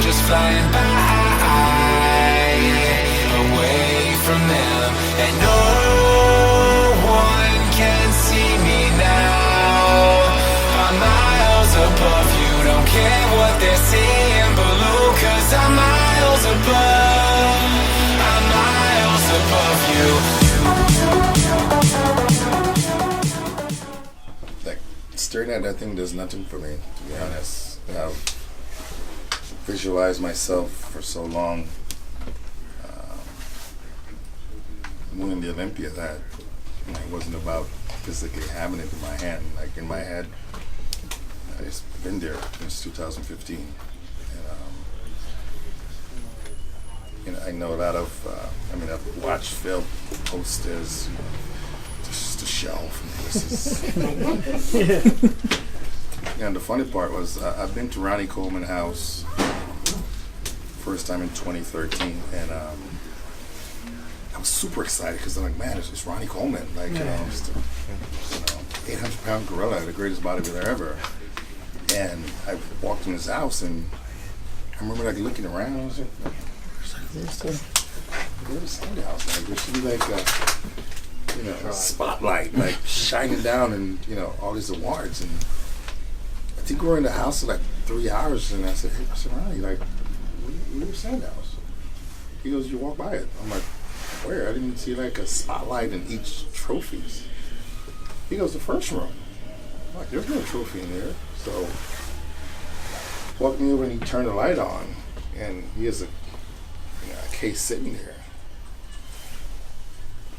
just flying by, away from them. And no one can see me now. I'm miles above you, don't care what they're saying below, 'cause I'm miles above, I'm miles above you. Like, staring at that thing does nothing for me, to be honest. I've visualized myself for so long winning the Olympia that it wasn't about physically having it in my hand. Like, in my head, it's been there since 2015. And I know a lot of, I've watched Phil posters, just the shelf. And this is. And the funny part was, I've been to Ronnie Coleman's house first time in 2013, and I was super excited because I'm like, man, it's Ronnie Coleman, like, just a 800-pound gorilla, the greatest bodybuilder ever. And I walked in his house, and I remember like looking around. I was like, where's the sound house? Like, there should be like a spotlight like shining down, and all these awards. And I think we were in the house for like 3 hours, and I said, hey, Mr. Ronnie, like, where's the sound house? He goes, you walk by it. I'm like, where? I didn't see like a spotlight in each trophies. He goes, the first room. I'm like, there's no trophy in there. So walked me over, and he turned the light on, and he has a case sitting there.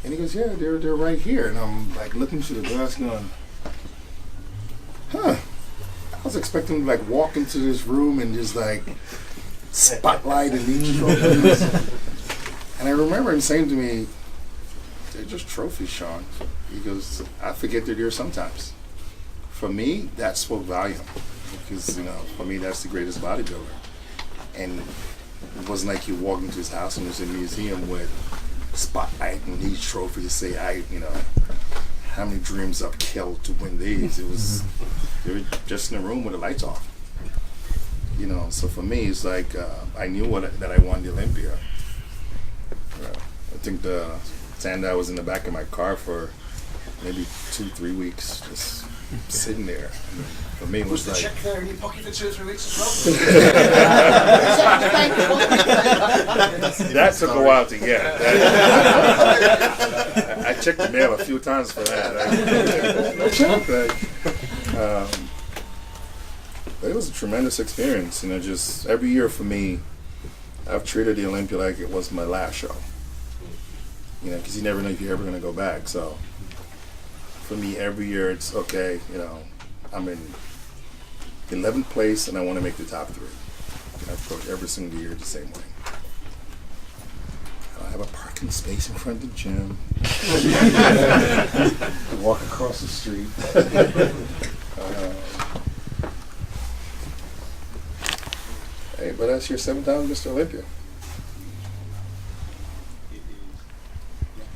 And he goes, yeah, they're right here. And I'm like looking through the glass going, I was expecting to like walk into this room and just like spotlight in each trophy. And I remember him saying to me, they're just trophies, Shawn. He goes, I forget they're there sometimes. For me, that spoke volume, because for me, that's the greatest bodybuilder. And it wasn't like you walked into his house and there's a museum with spotlight and each trophy to say, how many dreams I've killed to win these. It was, they were just in a room with the lights off. So for me, it's like, I knew that I won the Olympia. I think the Sandow was in the back of my car for maybe 2-3 weeks, just sitting there. For me, it was the like, check there in your pocket for 2 or 3 weeks as well? that took a while to get. I checked the mail a few times for that. But it was a tremendous experience. Just every year for me, I've treated the Olympia like it was my last show. Because you never know if you're ever going to go back. So for me, every year it's okay. I'm in 11th place, and I want to make the top 3. I approach every single year the same way. I have a parking space in front of the gym. I walk across the street. Hey, but that's your 7th time, Mr. Olympia.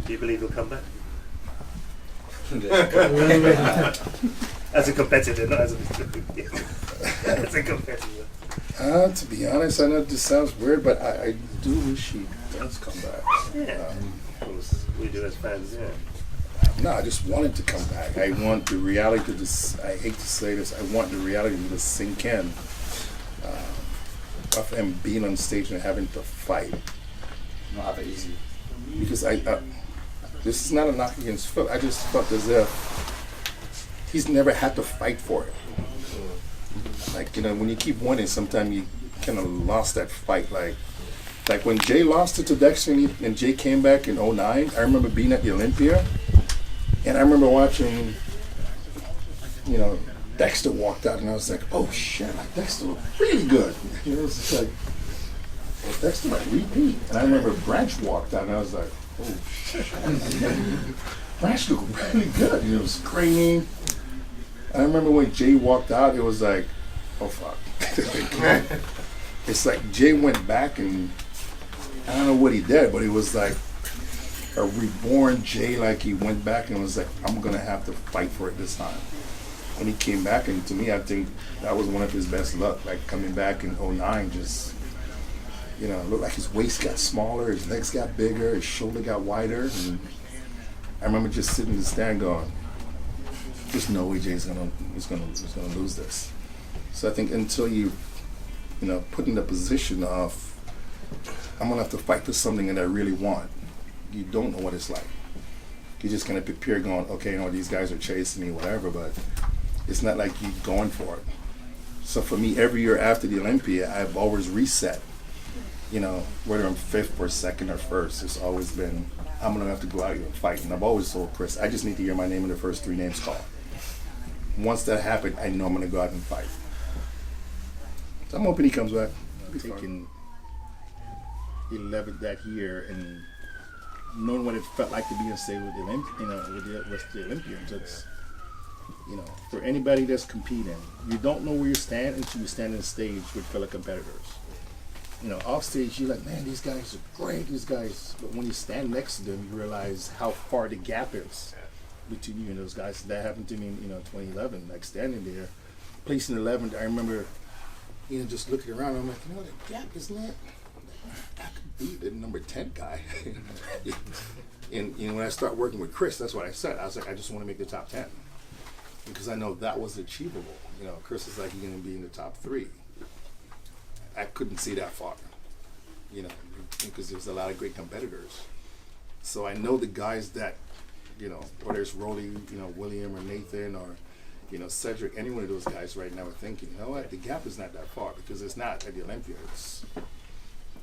Do you believe he'll come back? As a competitor, not as a as a competitor. To be honest, I know this sounds weird, but I do wish he does come back. Yeah, of course, we do as fans, yeah. No, I just want him to come back. I want the reality to this. I hate to say this. I want the reality to just sink in. Of him being on stage and having to fight. Not have it easy. Because this is not a knock against Phil. I just felt as if he's never had to fight for it. Like, when you keep winning, sometimes you kind of lost that fight. Like when Jay lost it to Dexter and Jay came back in 2009, I remember being at the Olympia, and I remember watching, Dexter walked out, and I was like, oh shit, like Dexter looked really good. It's just like, well, Dexter might repeat. And I remember Branch walked out, and I was like, oh shit. Branch looked really good. It was craning. I remember when Jay walked out, it was like, oh fuck. It's like Jay went back, and I don't know what he did, but it was like a reborn Jay. Like he went back and was like, I'm gonna have to fight for it this time. And he came back, and to me, I think that was one of his best luck. Like coming back in 2009, just You know, it looked like his waist got smaller, his legs got bigger, his shoulder got wider, and I remember just sitting in the stand going, "There's no way Jay's gonna lose this." So I think until you put in the position of, I'm gonna have to fight for something that I really want, you don't know what it's like. You're just gonna prepare going, okay, these guys are chasing me, whatever, but it's not like you going for it. So for me, every year after the Olympia, I've always reset. Whether I'm 5th or 2nd or 1st, it's always been, I'm gonna have to go out here and fight. And I've always told Chris, I just need to hear my name in the first 3 names called. Once that happened, I know I'm gonna go out and fight. So I'm hoping he comes back. Taking 11th that year and knowing what it felt like to be on stage with the Olympians. It's, for anybody that's competing, you don't know where you stand until you stand on stage with fellow competitors. Off stage, you're like, man, these guys are great, these guys. But when you stand next to them, you realize how far the gap is between you and those guys. That happened to me in 2011, like standing there, placing 11th. I remember, just looking around, I'm like, the gap is not, I could be the number 10 guy. And when I start working with Chris, that's what I said. I was like, I just want to make the top 10. Because I know that was achievable. Chris is like, you're going to be in the top 3. I couldn't see that far, because there's a lot of great competitors. So I know the guys that, whether it's Rolly, William or Nathan or, Cedric, any one of those guys right now are thinking, you know what, the gap is not that far, because it's not at the Olympics.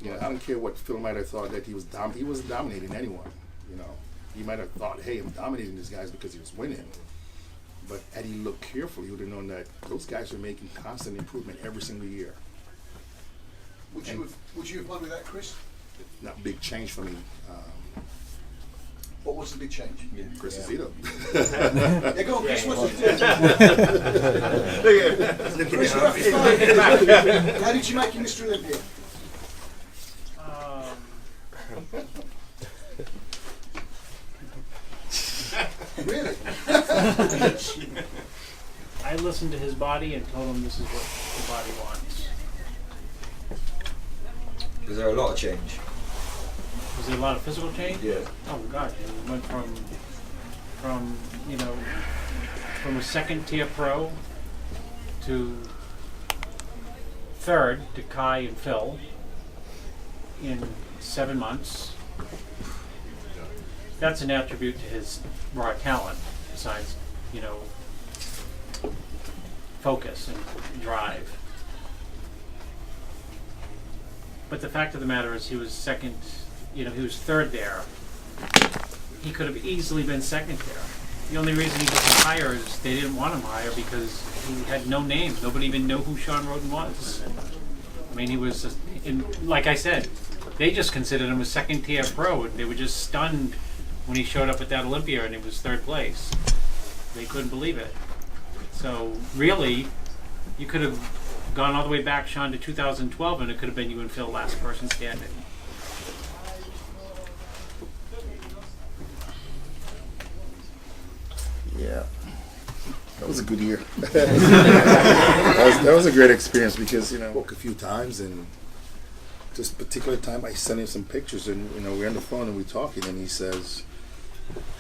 I don't care what Phil might have thought that he wasn't dominating anyone. He might have thought, hey, I'm dominating these guys because he was winning. But had he looked carefully, he would have known that those guys are making constant improvement every single year. Would you have won with that, Chris? Not a big change for me. What was the big change? Chris is Zito. Yeah, go on, Chris. What's the Chris, how did you make him Mr. Olympia? Really? I listened to his body and told him this is what the body wants. Was there a lot of change? Was there a lot of physical change? Yeah. Oh God, he went from from a 2nd tier pro to 3rd to Kai and Phil in 7 months. That's an attribute to his raw talent, besides, focus and drive. But the fact of the matter is he was 2nd, he was 3rd there. He could have easily been 2nd there. The only reason he wasn't higher is they didn't want him higher because he had no name. Nobody even knew who Shawn Rhoden was. I mean, he was, like I said, they just considered him a 2nd tier pro. They were just stunned when he showed up at that Olympia and it was 3rd place. They couldn't believe it. So really, you could have gone all the way back, Shawn, to 2012, and it could have been you and Phil last person standing. Yeah. That was a good year. that was a great experience because, I spoke a few times, and this particular time I sent him some pictures, and, we're on the phone and we're talking, and he says,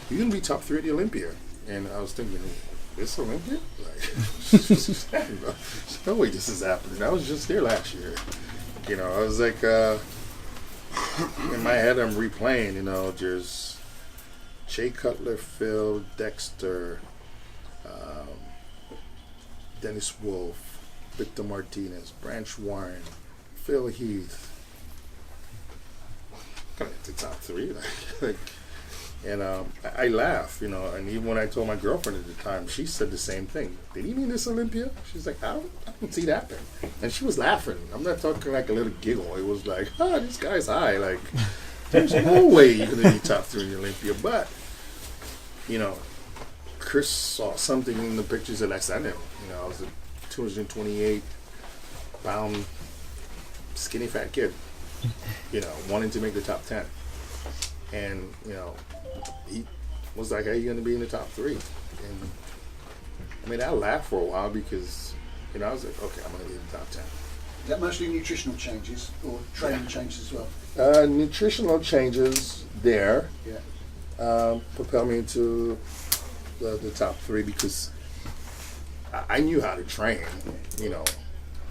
"You're going to be top 3 at the Olympia." And I was thinking, this Olympia? Like, no way this is happening. I was just there last year. I was like, in my head I'm replaying, there's Jay Cutler, Phil, Dexter, Dennis Wolf, Victor Martinez, Branch Warren, Phil Heath. Kind of the top 3. And I laugh, and even when I told my girlfriend at the time, she said the same thing. Did he mean this Olympia? She's like, I don't see that thing. And she was laughing. I'm not talking like a little giggle. It was like, this guy's high. Like, there's no way you're going to be top 3 in the Olympia. But, Chris saw something in the pictures that I sent him. I was a 228-pound, skinny fat kid, wanting to make the top 10. And, he was like, "Hey, you going to be in the top 3?" And I laughed for a while because, I was like, okay, I'm going to be in the top 10. that mostly nutritional changes or training changes as well? Nutritional changes there Yeah. propel me into the top 3 because I knew how to train,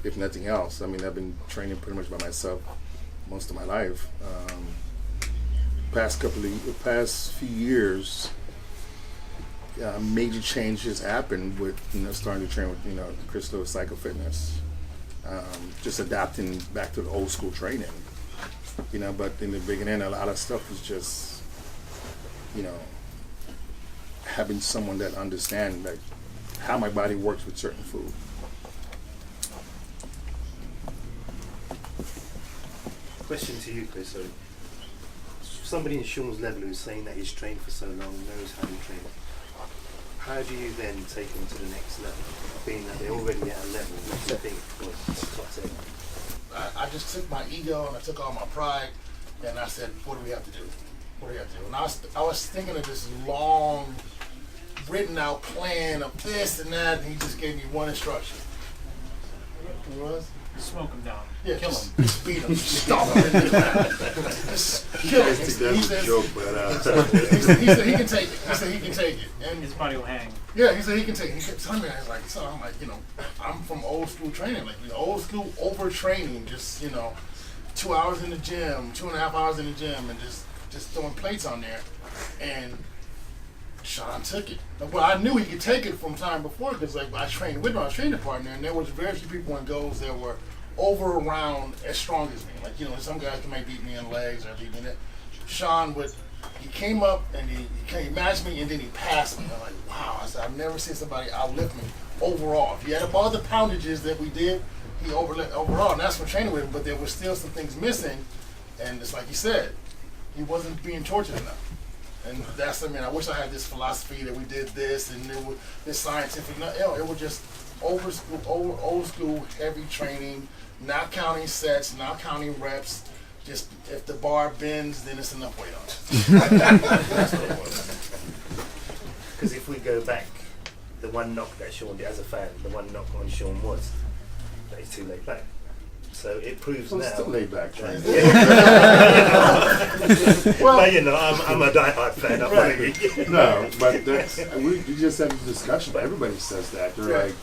if nothing else. I mean, I've been training pretty much by myself most of my life. Past few years, major changes happened with starting to train with Chris Lewis Cycle Fitness, just adapting back to the old school training. But in the beginning, a lot of stuff was just having someone that understands like how my body works with certain food. Question to you, Chris. So, somebody in Sean's level who's saying that he's trained for so long, knows how to train. How do you then take them to the next level, being that they're already at a level which you think was class A? I just took my ego and I took all my pride, and I said, "What do we have to do? What do we have to do?" And I was thinking of this long, written out plan of this and that, and he just gave me one instruction. What was? Smoke him down. Yeah, Kill just him. beat him, stomp him into the ground. Just kill him. He said he can take it. He said he can take it. And His body will hang. yeah, he said he can take it. He kept telling me, I was like, so I'm like, I'm from old school training, like the old school overtraining, just 2 hours in the gym, 2.5 hours in the gym, and just throwing plates on there. And Shawn took it. Well, I knew he could take it from time before because I trained with my training partner, and there was very few people in goals that were over around as strong as me. Like some guys might beat me in legs or beat me in it. Shawn he came up and he matched me and then he passed me. I'm like, wow. I said, I've never seen somebody outlift me overall. If he had all the poundages that we did, he overlift overall, and that's from training with him. But there were still some things missing, and it's like he said, he wasn't being tortured enough. And I wish I had this philosophy that we did this and it was this scientific. No, it was just old school, heavy training, not counting sets, not counting reps. Just if the bar bends, then it's enough weight on it. That's what it was. Because if we go back, the one knock that Sean did as a fan, the one knock on Sean was that he's too laid back. So it proves I'm now. still laid back training. Well, I'm a diehard fan. I'm right. No, but we just had a discussion. But everybody says that they're like,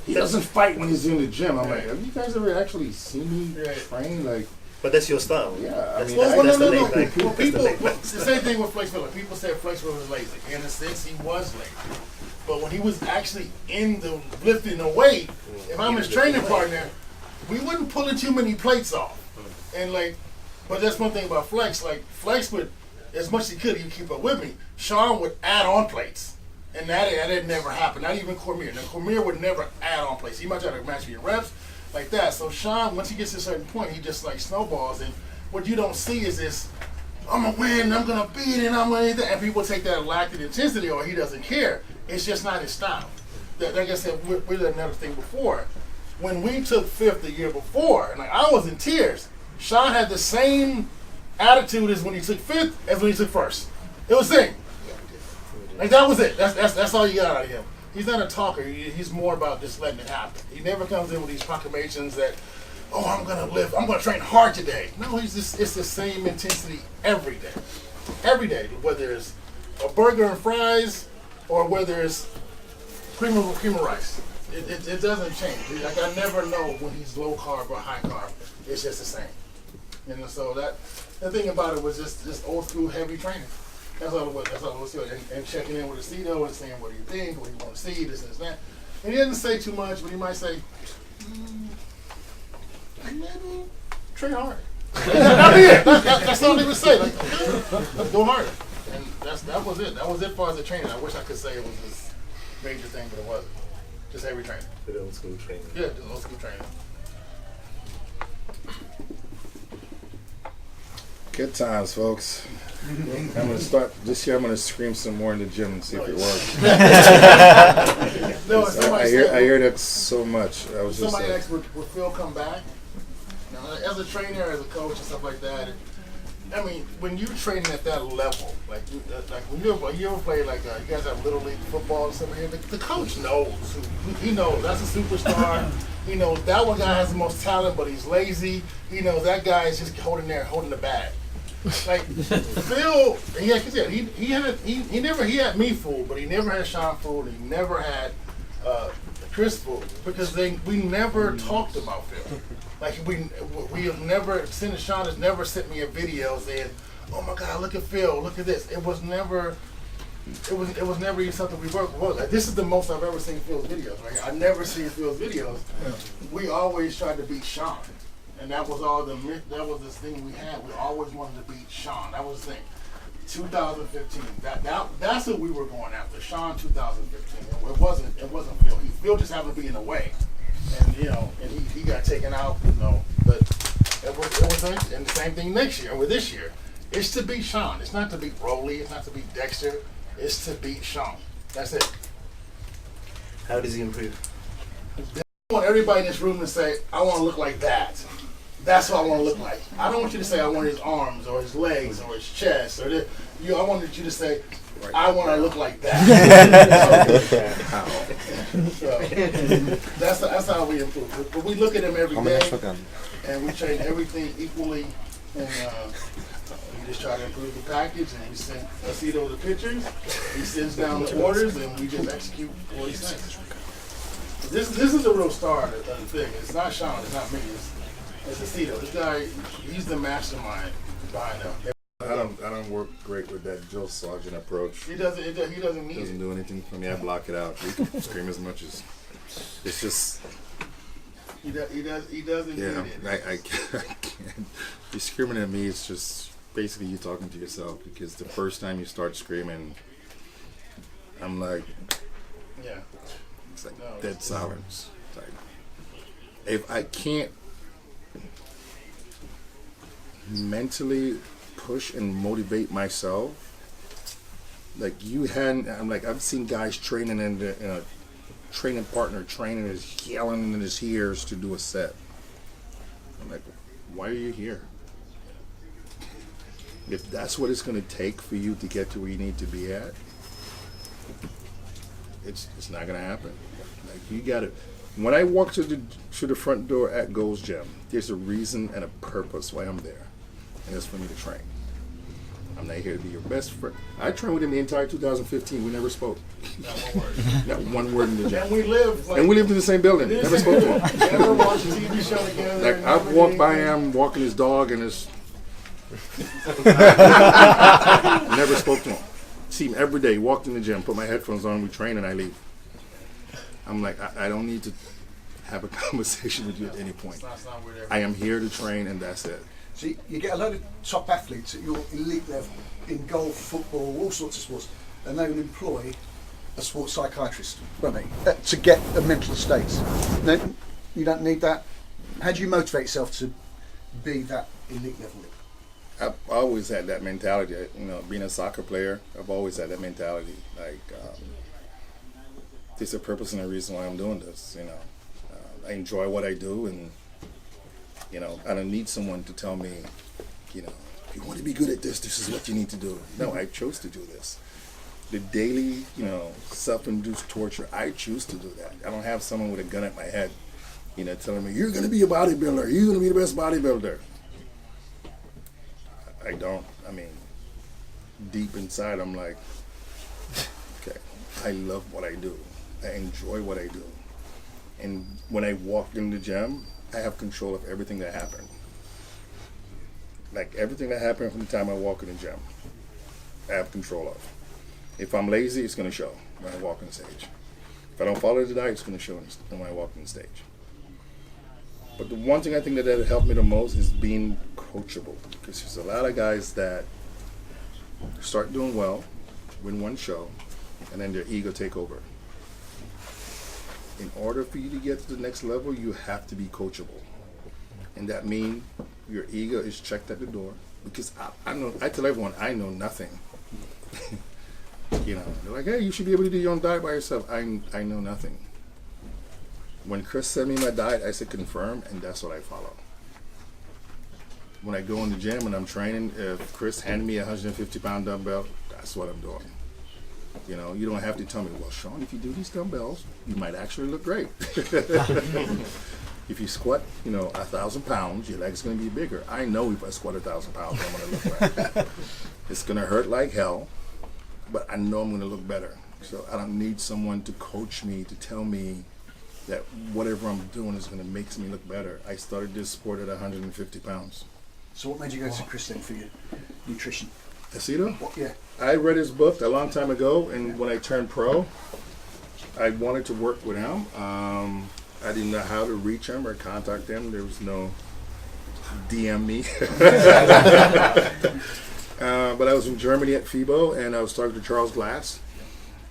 he doesn't fight when he's in the gym. I'm like, have you guys ever actually seen me train? Like, but that's your style. Yeah, that's, no. That's the People, the same thing with Flex Miller. People said Flex Miller was lazy. In a sense, he was lazy. But when he was actually in the lifting the weight, if I'm his training partner, we wouldn't pull too many plates off. And but that's one thing about Flex. Like Flex would, as much as he could, he'd keep up with me. Shawn would add on plates. And that had never happened. Not even Cormier. Now Cormier would never add on plates. He might try to match me in reps like that. So Shawn, once he gets to a certain point, he just snowballs. And what you don't see is this, I'm gonna win, I'm gonna beat it, I'm gonna do that. And people take that lack of intensity or he doesn't care. It's just not his style. Like I said, we did another thing before. When we took 5th the year before, and I was in tears, Shawn had the same attitude as when he took 5th as when he took 1st. It was the same. That was it. That's all you got out of him. He's not a talker. He's more about just letting it happen. He never comes in with these proclamations that, oh, I'm gonna train hard today. No, it's the same intensity every day. Every day, whether it's a burger and fries or whether it's cream of rice. It doesn't change. Like I never know when he's low carb or high carb. It's just the same. So the thing about it was just old school heavy training. That's all it was. That's all it was. And checking in with the CETO and saying, what do you think? What do you want to see? This and that. And he doesn't say too much, but he might say, maybe train harder. That's all he would say. Like, okay, go harder. And that was it. That was it for as a training. I wish I could say it was this major thing, but it wasn't. Just heavy training. The old school training. Yeah, just old school training. good times, folks. I'm gonna start this year. I'm gonna scream some more in the gym and see if it works. I hear that so much. I was just somebody asked, would Phil come back? Now, as a trainer, as a coach, and stuff like that. I mean, when you're training at that level, like when you ever play you guys have little league football and stuff here, the coach knows. He knows that's a superstar. He knows that one guy has the most talent, but he's lazy. He knows that guy is just holding the bag. Like Phil, he had me fooled, but he never had Shawn fooled. He never had Chris fooled because we never talked about Phil. Like we have never. Shawn has never sent me a video saying, "Oh my God, look at Phil, look at this." It was never. It was never even something we worked with. Like, this is the most I've ever seen Phil's videos. Right? I never seen Phil's videos. Yeah. We always tried to beat Shawn, and that was this thing we had. We always wanted to beat Shawn. That was the thing. 2015. That's what we were going after. Shawn 2015. It wasn't Phil. Phil just happened to be in the way, and he got taken out. But it was and the same thing next year with this year. It's to beat Shawn. It's not to beat Broly. It's not to beat Dexter. It's to beat Shawn. That's it. How does he improve? I want everybody in this room to say, I want to look like that. That's what I want to look like. I don't want you to say I want his arms or his legs or his chest or this. I wanted you to say, I want to look like that. So, that's how we improve. But we look at him every day, and we train everything equally. And we just try to improve the package, and we send Aceto the pictures. He sends down the orders, and we just execute what he sends. This is the real star of the thing. It's not Shawn. It's not me. It's Aceto. This guy, he's the mastermind behind them. I don't work great with that Joe Sargent approach. He doesn't need it. Doesn't do anything for me. I block it out. You can scream as much as. It's just. He doesn't need it. I can't. You're screaming at me. It's just basically you talking to yourself, because the first time you start screaming, I'm like, yeah, it's like dead silence. It's like, if I can't mentally push and motivate myself, like I've seen guys training in a training partner training is yelling in his ears to do a set. I'm like, why are you here? If that's what it's going to take for you to get to where you need to be at, it's not going to happen. Like, you got to. When I walk through the front door at Gold's Gym, there's a reason and a purpose why I'm there, and it's for me to train. I'm not here to be your best friend. I trained with him the entire 2015. We never spoke. Not one word. Not one word in the gym. And we lived in the same building. Never spoke to him. Never watched a TV show together. Like, I've walked by him walking his dog, and his. Never spoke to him. See him every day. Walked in the gym, put my headphones on, we train, and I leave. I'm like, I don't need to have a conversation with you at any point. I am here to train, and that's it. See, you get a load of top athletes at your elite level in golf, football, all sorts of sports, and they will employ a sports psychiatrist, won't they, to get a mental state. No, you don't need that. How do you motivate yourself to be that elite level? I've always had that mentality. Being a soccer player, I've always had that mentality. Like, there's a purpose and a reason why I'm doing this. I enjoy what I do, and I don't need someone to tell me, if you want to be good at this, this is what you need to do. No, I chose to do this. The daily, self-induced torture, I choose to do that. I don't have someone with a gun at my head, telling me, you're going to be a bodybuilder. You're going to be the best bodybuilder. I don't. Deep inside, I'm like, okay, I love what I do. I enjoy what I do. And when I walk in the gym, I have control of everything that happened. Like, everything that happened from the time I walk in the gym, I have control of. If I'm lazy, it's going to show when I walk on the stage. If I don't follow the diet, it's going to show when I walk on the stage. But the one thing I think that helped me the most is being coachable. Because there's a lot of guys that start doing well, win one show, and then their ego take over. In order for you to get to the next level, you have to be coachable. And that means your ego is checked at the door. Because I tell everyone, I know nothing. They're like, hey, you should be able to do your own diet by yourself. I know nothing. When Chris sent me my diet, I said confirm, and that's what I follow. When I go in the gym and I'm training, if Chris handed me a 150-pound dumbbell, that's what I'm doing. You know, you don't have to tell me, well, Shawn, if you do these dumbbells, you might actually look great. If you squat, 1,000 pounds, your leg's going to be bigger. I know if I squat 1,000 pounds, I'm going to look right. It's going to hurt like hell, but I know I'm going to look better. So I don't need someone to coach me, to tell me that whatever I'm doing is going to make me look better. I started this sport at 150 pounds. So what made you go to Chris then for your nutrition? Aceto? Yeah. I read his book a long time ago, and when I turned pro, I wanted to work with him. I didn't know how to reach him or contact him. There was no DM me. But I was in Germany at FIBO, and I was talking to Charles Glass,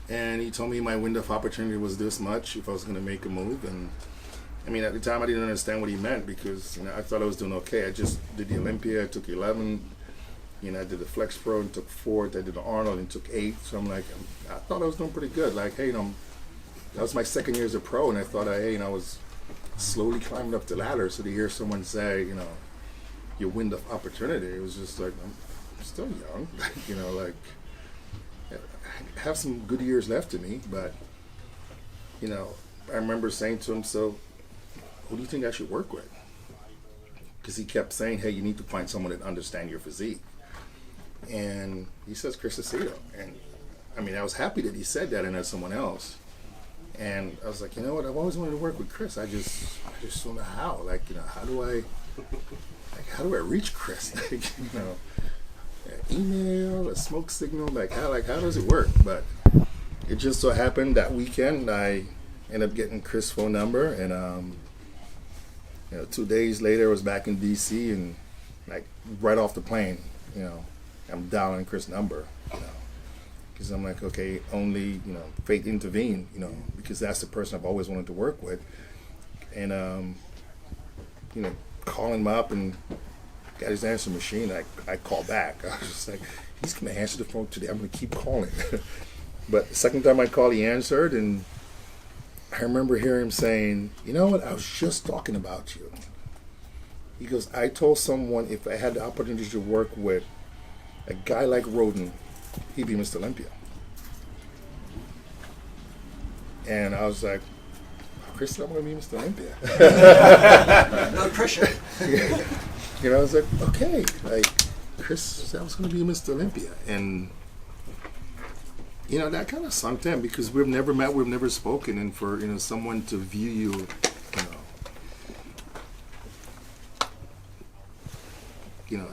and he told me my window of opportunity was this much if I was going to make a move. And I mean, at the time, I didn't understand what he meant because I thought I was doing okay. I just did the Olympia, I took 11. I did the Flex Pro and took 4th. I did the Arnold and took 8th. So I'm like, I thought I was doing pretty good. Like, hey, that was my second year as a pro, and I thought, I was slowly climbing up the ladder. So to hear someone say, your window of opportunity, it was just like, I'm still young, I have some good years left in me. But, I remember saying to him, so who do you think I should work with? Because he kept saying, hey, you need to find someone that understands your physique. And he says Chris Aceto. And I mean, I was happy that he said that and not someone else. And I was like, you know what? I've always wanted to work with Chris. I just don't know how. Like, how do I reach Chris? Email, a smoke signal. How does it work? But it just so happened that weekend I ended up getting Chris' phone number, and 2 days later I was back in DC, and right off the plane, I'm dialing Chris' number, because I'm like, okay, only, fate intervene, because that's the person I've always wanted to work with. And, calling him up and got his answer machine, I call back. I was just like, he's going to answer the phone today. I'm going to keep calling. But the second time I called, he answered, and I remember hearing him saying, you know what, I was just talking about you. He goes, I told someone if I had the opportunity to work with a guy like Rhoden, he'd be Mr. Olympia. And I was like, Chris said I'm going to be Mr. Olympia. No pressure. I was like, okay. Chris said I was going to be Mr. Olympia. And, that kind of sunk in because we've never met, we've never spoken. And for, someone to view you,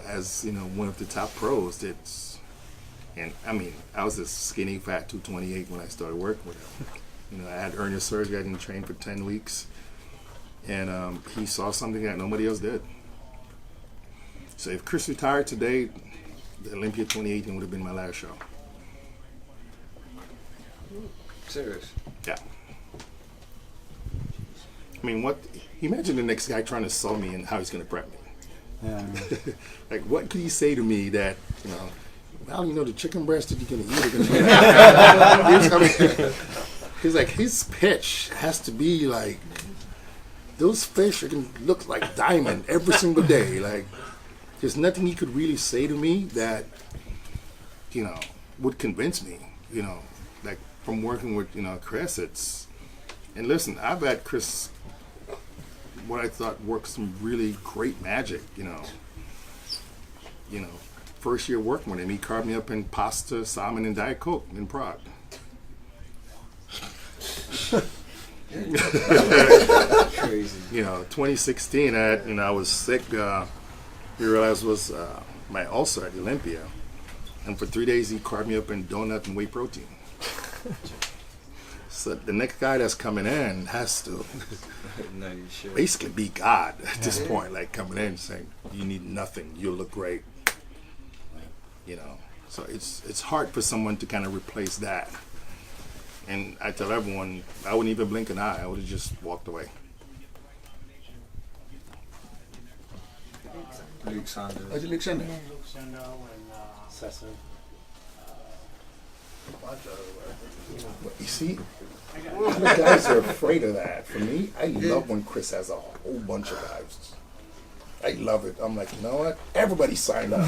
as, one of the top pros, and I mean, I was a skinny, fat 228 when I started working with him. I had hernia surgery, I didn't train for 10 weeks. And he saw something that nobody else did. So if Chris retired today, the Olympia 2018 would have been my last show. Serious? Yeah. I mean, imagine the next guy trying to sell me and how he's going to prep me. Yeah. What could he say to me that, the chicken breast that you're going to eat are going to he's like, his pitch has to be like, those fish are going to look like diamond every single day. There's nothing he could really say to me that, would convince me, from working with, Chris, and listen, I've had Chris, what I thought worked some really great magic, first year working with him, he carved me up in pasta, salmon, and Diet Coke in Prague. Crazy. 2016, I was sick. We realized it was my ulcer at Olympia, and for 3 days he carved me up in donut and whey protein. So the next guy that's coming in has to No, you should. basically be God at this point, coming in saying, you need nothing, you'll look great. So it's hard for someone to kind of replace that. And I tell everyone, I wouldn't even blink an eye. I would have just walked away. Luke Oh, Sanders. is it Alexander? Luke Sendo and Sesson. But you see, the guys are afraid of that. For me, I love when Chris has a whole bunch of guys. I love it. I'm like, you know what? Everybody signed up.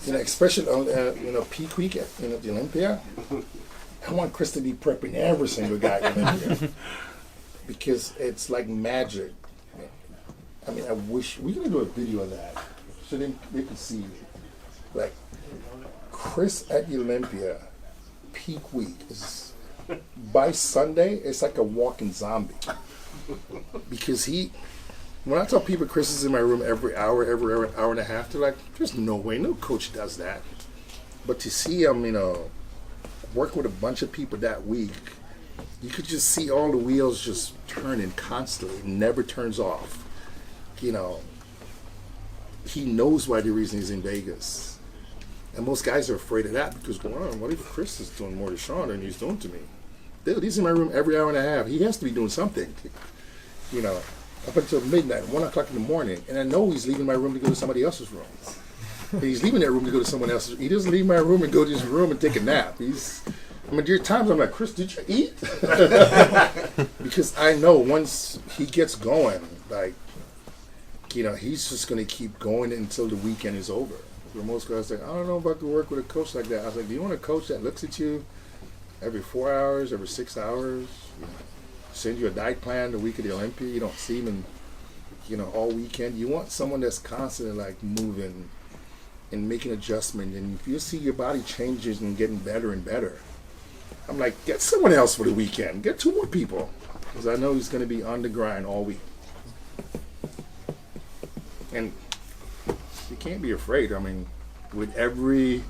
You know, especially on peak week at the Olympia. I want Chris to be prepping every single guy at Olympia because it's like magic. I mean, I wish we're gonna do a video of that so they can see, like, Chris at the Olympia peak week is by Sunday. It's like a walking zombie because when I tell people Chris is in my room every hour and a half, they're like, "There's no way, no coach does that." But to see him, work with a bunch of people that week, you could just see all the wheels just turning constantly. It never turns off. He knows why the reason he's in Vegas. And most guys are afraid of that because, what if Chris is doing more to Shawn than he's doing to me? Dude, he's in my room every hour and a half. He has to be doing something. Up until midnight, 1 o'clock in the morning. And I know he's leaving my room to go to somebody else's room. And he's leaving that room to go to someone else's. He doesn't leave my room and go to his room and take a nap. There are times I'm like, Chris, did you eat? Because I know once he gets going, he's just going to keep going until the weekend is over. Where most guys say, I don't know if I could work with a coach like that. I was like, do you want a coach that looks at you every 4 hours, every 6 hours? Send you a diet plan the week of the Olympia. You don't see him all weekend. You want someone that's constantly moving and making adjustments. And if you see your body changes and getting better and better, I'm like, get someone else for the weekend. Get 2 more people. Because I know he's going to be on the grind all week. And you can't be afraid. I mean, with every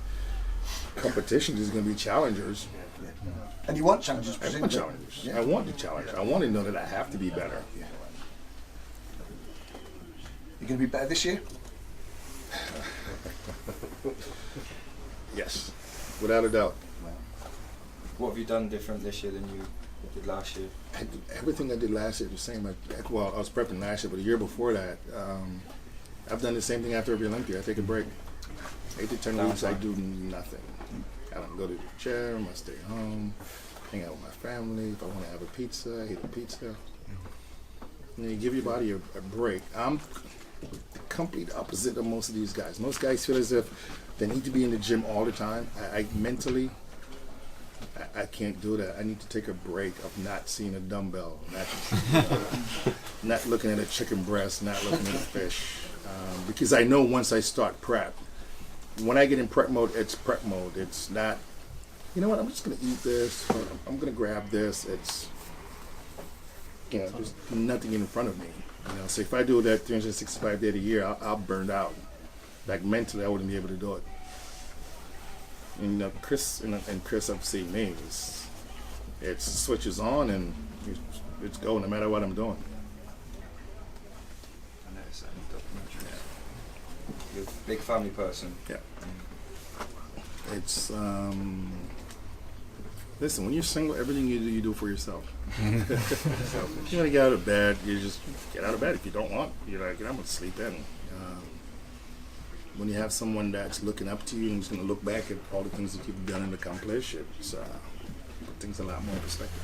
competition, there's going to be challengers. And you want challenges, I presumably. want challengers. Yeah. I want the challenge. I want to know that I have to be better. Yeah. You're going to be better this year? Yes, without a doubt. What have you done different this year than you did last year? Everything I did last year was the same. I was prepping last year, but the year before that, I've done the same thing after every Olympia. I take a break. 8 to 10 weeks, I do nothing. I don't go to the gym. I stay home, hang out with my family. If I want to have a pizza, I eat a pizza. And you give your body a break. I'm the complete opposite of most of these guys. Most guys feel as if they need to be in the gym all the time. I mentally, I can't do that. I need to take a break of not seeing a dumbbell, not looking at a chicken breast, not looking at a fish. Because I know once I start prep, when I get in prep mode, it's prep mode. It's not, you know what, I'm just going to eat this, or I'm going to grab this. It's, there's nothing in front of me. So if I do that 365 days a year, I'll burn out. Like mentally, I wouldn't be able to do it. And Chris have seen me. It switches on and it's go no matter what I'm doing. I noticed that in the documentary. You're a big family person. Yeah. It's listen, when you're single, everything you do for yourself. If you want to get out of bed, you just get out of bed. If you don't want, you're like, I'm going to sleep in. When you have someone that's looking up to you and is going to look back at all the things that you've done and accomplished, it's put things a lot more in perspective.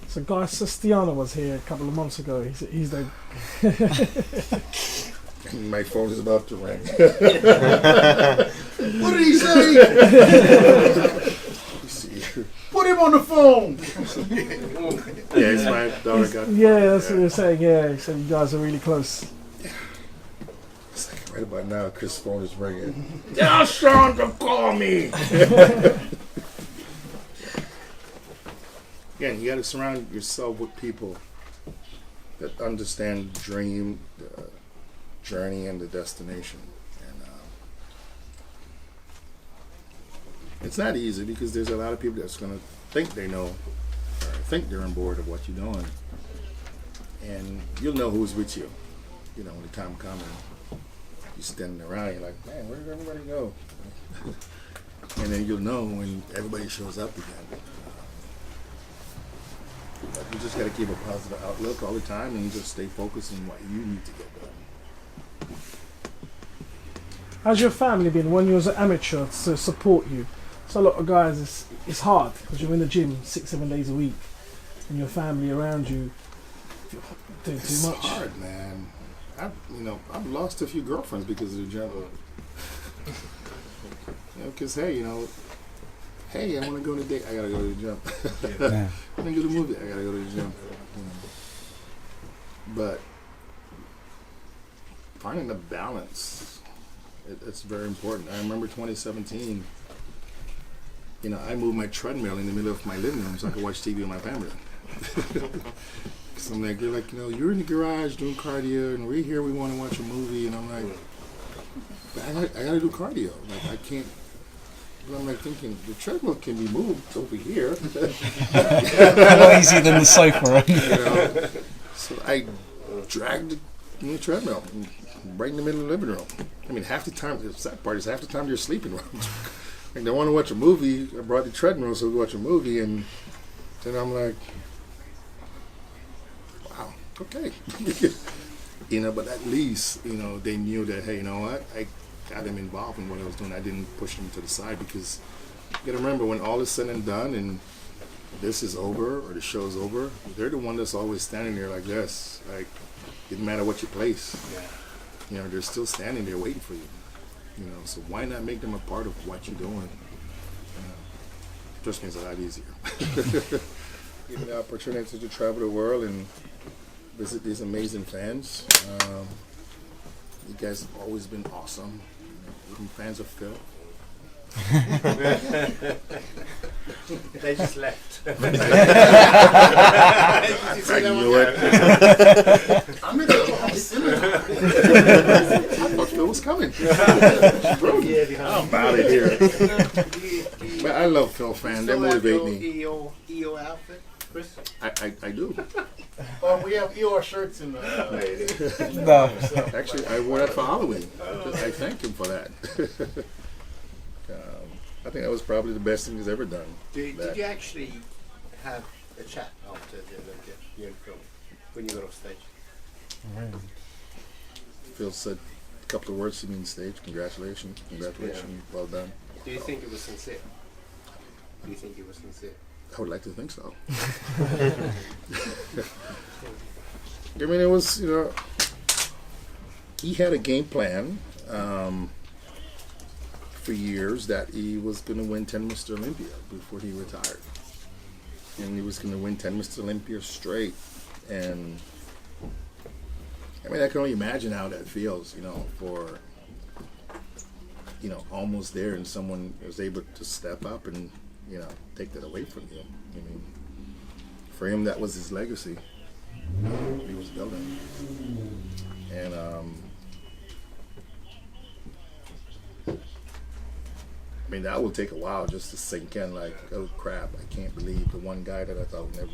So Guy Sestiana was here a couple of months ago. He's the... My phone is about to ring. What did he say? Put him on the phone. Yeah, it's my daughter got. Yeah, that's what you're saying. Yeah, he said you guys are really close. It's like right about now, Chris' phone is ringing. Tell Shawn to call me. Again, you got to surround yourself with people that understand the dream, the journey, and the destination. And it's not easy because there's a lot of people that's going to think they know or think they're on board of what you're doing. And you'll know who's with you, when the time comes. You're standing around, you're like, man, where did everybody go? And then you'll know when everybody shows up again. You just got to keep a positive outlook all the time and just stay focused on what you need to get done. How's your family been when you was an amateur to support you? So a lot of guys, it's hard because you're in the gym 6-7 days a week and your family around you doing too much. It's hard, man. I've lost a few girlfriends because of the gym. Because hey, hey, I want to go on a date. I gotta go to the gym. Yeah. I want to go to the movie. I gotta go to the gym. But finding the balance, it's very important. I remember 2017. I moved my treadmill in the middle of my living room so I could watch TV with my family. So I'm like, they're like, you're in the garage doing cardio, and we're here. We want to watch a movie, and I'm like, but I gotta do cardio. Like I can't. But I'm like thinking the treadmill can be moved over here. A lot easier than the sofa, right? So I dragged the treadmill right in the middle of the living room. I mean, half the time, the sad part is half the time you're sleeping. Like, they want to watch a movie. I brought the treadmill so we watch a movie, and then I'm like, wow, okay. But at least, they knew that, hey, you know what? I got them involved in what I was doing. I didn't push them to the side because you got to remember when all is said and done and this is over or the show's over, they're the one that's always standing there like this. Like, didn't matter what you place. Yeah. They're still standing there waiting for you. So why not make them a part of what you're doing? Trust me, it's a lot easier. Given the opportunity to travel the world and visit these amazing fans. You guys have always been awesome. Even fans of Phil. They just left. I knew it. I'm in the I thought Phil was coming. I'm out of here. But I love Phil fans. They motivate me. EO outfit, Chris? I do. We have EOR shirts in the. No. Actually, I wore that for Halloween. I thank him for that. I think that was probably the best thing he's ever done. Did you actually have a chat after the Olympia, you and Phil, when you got off stage? Phil said a couple of words to me on stage. Congratulations. Well done. Do you think it was sincere? I would like to think so. I mean, it was, he had a game plan for years that he was going to win 10 Mr. Olympia before he retired. And he was going to win 10 Mr. Olympia straight. And I mean, I can only imagine how that feels, for, almost there and someone was able to step up and, take that away from you. I mean, for him, that was his legacy. He was building. And, I mean, that will take a while just to sink in, like, oh crap, I can't believe the one guy that I thought would never.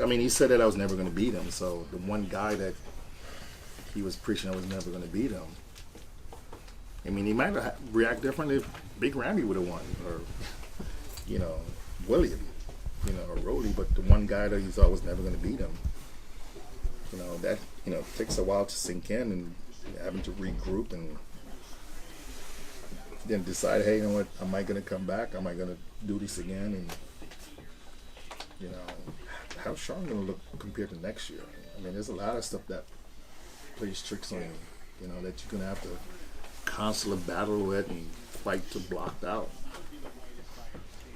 I mean, he said that I was never going to beat him, so the one guy that he was preaching I was never going to beat him. I mean, he might have reacted differently if Big Randy would have won, or, William, or Rody, but the one guy that he thought was never going to beat him. That, takes a while to sink in and having to regroup and then decide, hey, you know what, am I going to come back? Am I going to do this again? And, how's Shawn going to look compared to next year? I mean, there's a lot of stuff that plays tricks on you, that you're going to have to constantly battle with and fight to block out.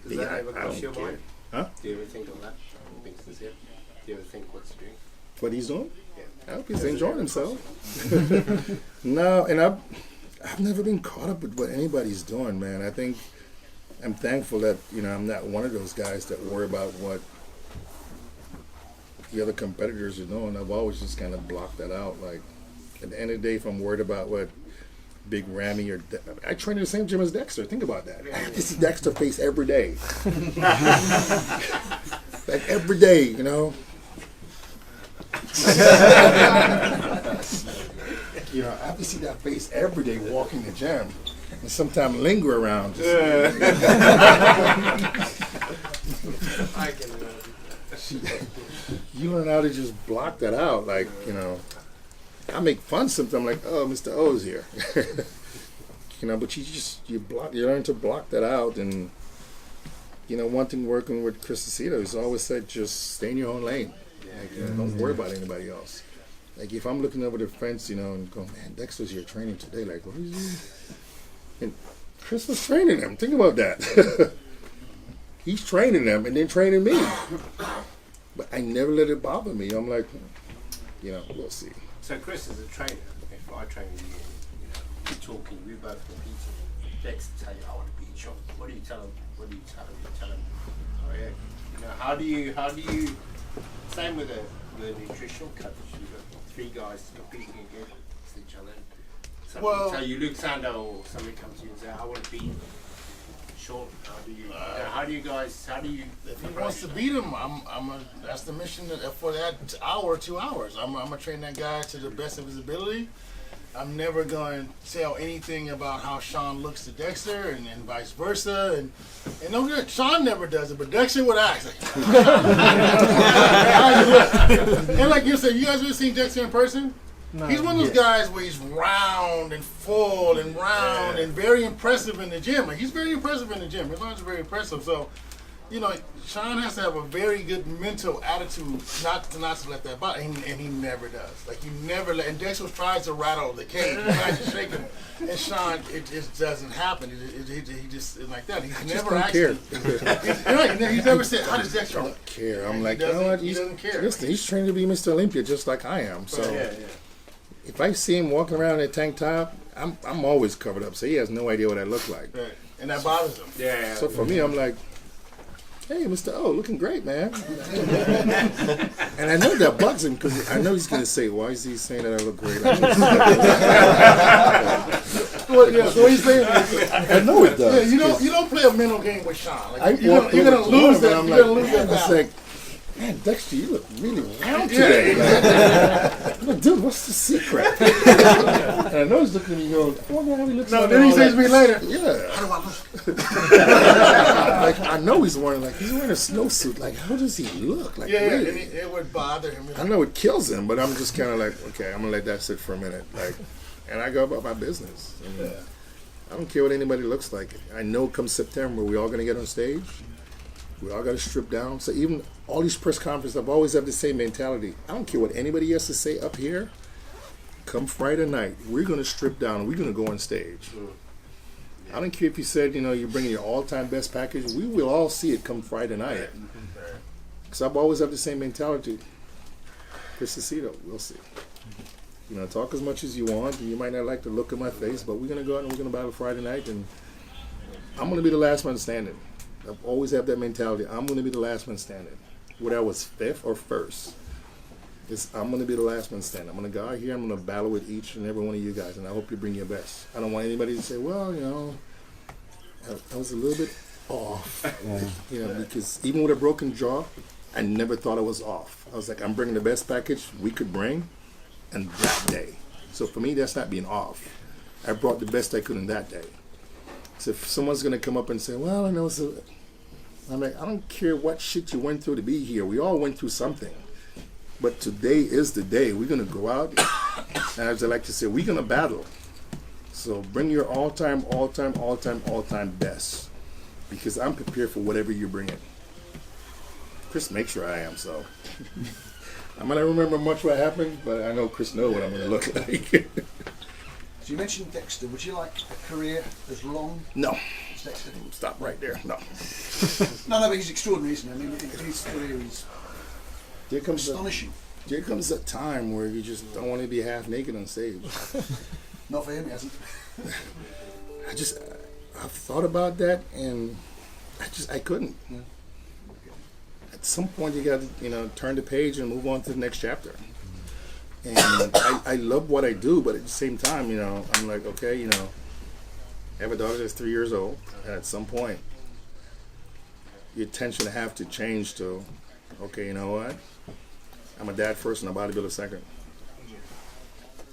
Does that ever cross your mind? Huh? Do you ever think of that? Being sincere? Do you ever think what's he doing? What he's doing? Yeah. I hope he's enjoying himself. No, and I've never been caught up with what anybody's doing, man. I think I'm thankful that, I'm not one of those guys that worry about what the other competitors are doing. I've always just kind of blocked that out. Like, at the end of the day, if I'm worried about what Big Ramy or I train in the same gym as Dexter. Think about that. I have to see Dexter face every day. Like every day, I have to see that face every day walking the gym, and sometimes linger around. I can imagine. You learn how to just block that out, like I make fun sometimes, like, oh, Mr. O's here, but you learn to block that out, and one thing working with Chris Aceto, he's always said, just stay in your own lane. Like, don't worry about anybody else. Like, if I'm looking over the fence, and going, man, Dexter's here training today, like, what is he? And Chris was training them. Think about that. He's training them and then training me. But I never let it bother me. I'm like, we'll see. So Chris is a trainer. If I train with you, we're talking, we both competing. Dex tell you, I want to beat Sean. What do you tell him? What do you tell him? You tell him, oh yeah. How do you? Same with the nutritional coach. You've got 3 guys competing against each other. Somebody tell you, Luke Sando, or somebody comes to you and say, I want to beat Sean. How do you guys? If he wants to beat him, that's the mission for that hour, 2 hours. I'm gonna train that guy to the best of his ability. I'm never going to tell anything about how Sean looks to Dexter and vice versa. And don't get Sean never does it, but Dexter would ask. And like you said, you guys ever seen Dexter in person? No. He's one of those guys where he's round and full and round and very impressive in the gym. Like, he's very impressive in the gym. His arms are very impressive. So, Sean has to have a very good mental attitude not to let that bother, and he never does. Like, he never and Dexter tries to rattle the cage, he tries to shake him, and Sean, it just doesn't happen. He just is like that. He's never actually. He's never said, "How does Dexter look?" I don't care. I'm like, he doesn't, what? He doesn't care. Listen, he's trained to be Mr. Olympia just like I am. So if I see him walking around in a tank top, I'm always covered up, so he has no idea what I look like. Right. And that bothers him. Yeah. So for me, I'm like, hey, Mr. O, looking great, man. And I know that bugs him because I know he's going to say, why is he saying that I look great? So what he's saying? I know it does. Yeah, you don't play a mental game with Sean. Like, you're going to lose that. I'm You're going to lose that it's battle. like, man, Dexter, you look really round today. I'm like, dude, what's the secret? And I know he's looking at me going, I wonder how he looks. No, then he says to me later, yeah. how do I look? Like, I know he's wearing a snowsuit. Like, how does he look? Like, Yeah, really? and it would bother him. I know it kills him, but I'm just kind of like, okay, I'm gonna let that sit for a minute, like, and I go about my business. And I don't care what anybody looks like. I know come September we all gonna get on stage. We all gotta strip down. So even all these press conferences, I've always had the same mentality. I don't care what anybody has to say up here. Come Friday night, we're gonna strip down and we're gonna go on stage. I don't care if you said, you're bringing your all-time best package. We will all see it come Friday night. Because I've always had the same mentality. Chris Aceto, we'll see. Talk as much as you want, and you might not like the look of my face, but we're going to go out and we're going to battle Friday night, and I'm going to be the last man standing. I've always had that mentality. I'm going to be the last man standing. Whether I was 5th or 1st, I'm going to be the last man standing. I'm going to go out here, I'm going to battle with each and every one of you guys, and I hope you bring your best. I don't want anybody to say, well, I was a little bit off. Because even with a broken jaw, I never thought I was off. I was like, I'm bringing the best package we could bring, and that day. So for me, that's not being off. I brought the best I could in that day. So if someone's going to come up and say, well, I'm like, I don't care what shit you went through to be here. We all went through something. But today is the day. We're going to go out, and as I like to say, we're going to battle. So bring your all-time best, because I'm prepared for whatever you bring in. Chris makes sure I am, so. I might not remember much what happened, but I know Chris knows what I'm going to look like. So you mentioned Dexter. Would you like a career as long No. as Dexter? Stop right there. No. No, but he's extraordinary, isn't he? I mean, his career is astonishing. There comes a time where you just don't want to be half naked on stage. Not for him, he hasn't. I've thought about that, and I couldn't. Yeah. At some point, you got to, turn the page and move on to the next chapter. And I love what I do, but at the same time, I'm like, okay, I have a daughter that's 3 years old, and at some point, your attention have to change to, okay, you know what? I'm a dad first and a bodybuilder second.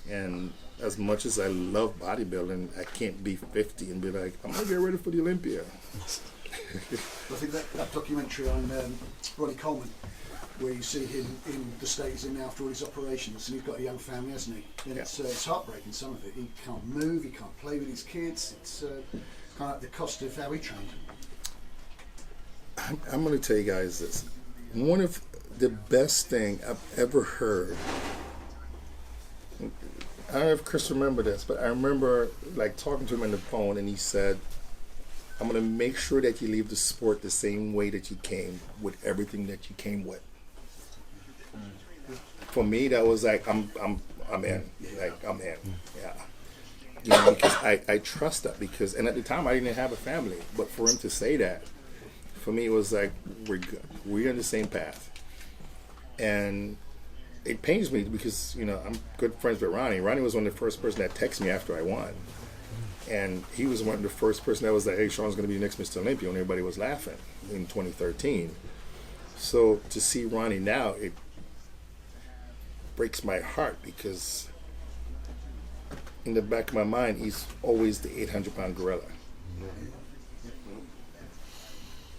And as much as I love bodybuilding, I can't be 50 and be like, I'm going to get ready for the Olympia. I think that documentary on Ronnie Coleman, where you see him in the state he's in now after all his operations, and he's got a young family, hasn't he? And it's heartbreaking, some of it. He can't move, he can't play with his kids. It's kind of like the cost of how he trained. I'm going to tell you guys this. One of the best thing I've ever heard, I don't know if Chris remember this, but I remember like talking to him on the phone, and he said, "I'm going to make sure that you leave the sport the same way that you came, with everything that you came with." For me, that was like, I'm in. Like, I'm in. Yeah. You know, because I trust that, because, and at the time I didn't have a family, but for him to say that, for me it was like, we're good. We're on the same path. And it pains me because, you know, I'm good friends with Ronnie. Ronnie was one of the first person that texted me after I won. And he was one of the first person that was like, hey, Shawn's going to be the next Mr. Olympia, and everybody was laughing in 2013. So to see Ronnie now, it breaks my heart, because in the back of my mind, he's always the 800-pound gorilla.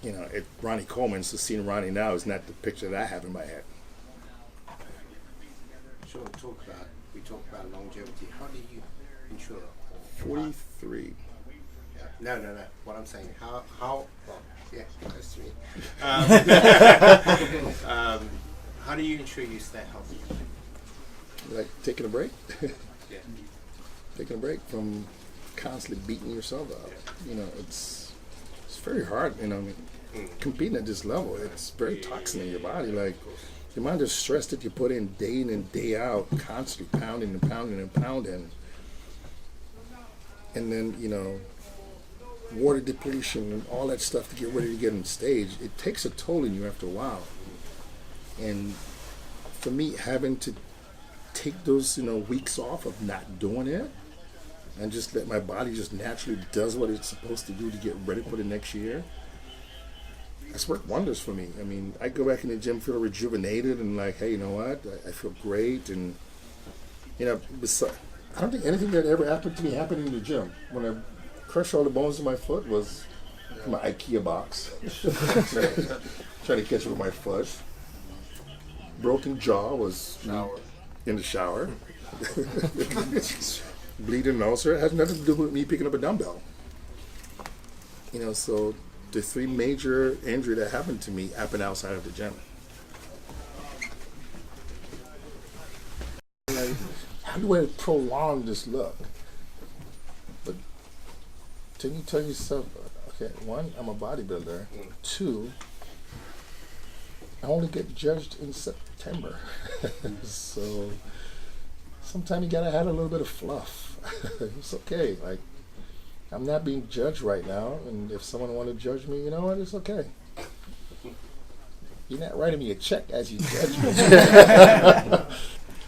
You know, Ronnie Coleman, so seeing Ronnie now is not the picture that I have in my head. Sure, we talk about longevity. How do you ensure? 43. No. What I'm saying, how yeah, close to me. How do you ensure you stay healthy? Like taking a break? Yeah. Taking a break from constantly beating yourself up. You know, it's very hard, you know, I mean, competing at this level. It's very toxic in your body. Like, the amount of stress that you put in and day out, constantly pounding and pounding and pounding. And then, you know, water depletion and all that stuff to get ready to get on stage, it takes a toll on you after a while. And for me, having to take those, you know, weeks off of not doing it and just let my body just naturally does what it's supposed to do to get ready for the next year, that's worked wonders for me. I mean, I go back in the gym, feel rejuvenated and like, hey, you know what? I feel great. And, you know, I don't think anything that ever happened to me happened in the gym. When I crushed all the bones in my foot was my IKEA box. Trying to catch it with my foot. Broken jaw was in the shower. Bleeding ulcer. It has nothing to do with me picking up a dumbbell. You know, so the three major injury that happened to me happened outside of the gym. How do I prolong this look? But can you tell yourself, okay, one, I'm a bodybuilder. Two, I only get judged in September. So sometimes you gotta have a little bit of fluff. It's okay. Like, I'm not being judged right now, and if someone want to judge me, you know what? It's okay. You're not writing me a check as you judge me.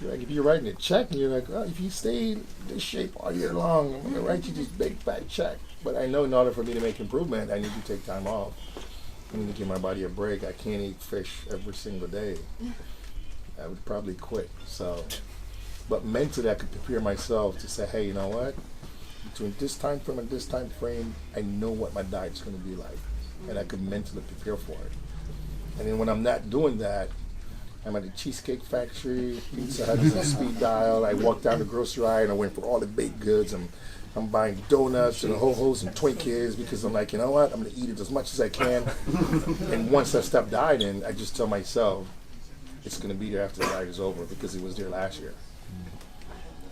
Like, if you're writing a check and you're like, oh, if you stay in this shape all year long, I'm going to write you this big fat check. But I know in order for me to make improvement, I need to take time off. I need to give my body a break. I can't eat fish every single day. I would probably quit. So, but mentally, I could prepare myself to say, hey, you know what? Between this time frame and this time frame, I know what my diet's going to be like. And I could mentally prepare for it. And then when I'm not doing that, I'm at the Cheesecake Factory, Pizza Hut is on speed dial. I walked down the grocery aisle and I went for all the baked goods. I'm buying donuts and ho-hos and Twinkies because I'm like, you know what? I'm going to eat it as much as I can. And once I stop dieting, I just tell myself it's going to be there after the diet is over because it was there last year.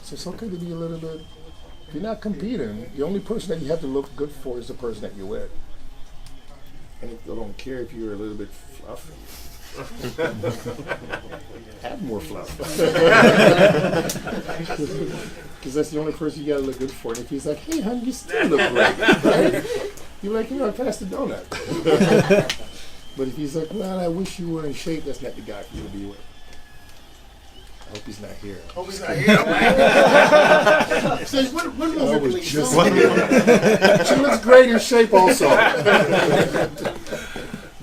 So it's okay to be a little bit, if you're not competing, the only person that you have to look good for is the person that you're with. And if they don't care if you're a little bit fluffy, have more fluff. Because that's the only person you gotta look good for. And if he's like, hey, honey, you still look great, right? You're like, you know, pass the donut. But if he's like, well, I wish you were in shape, that's not the guy for you to be with. I hope he's not here. Hope he's not here. So what was it? Just she looks great in shape also.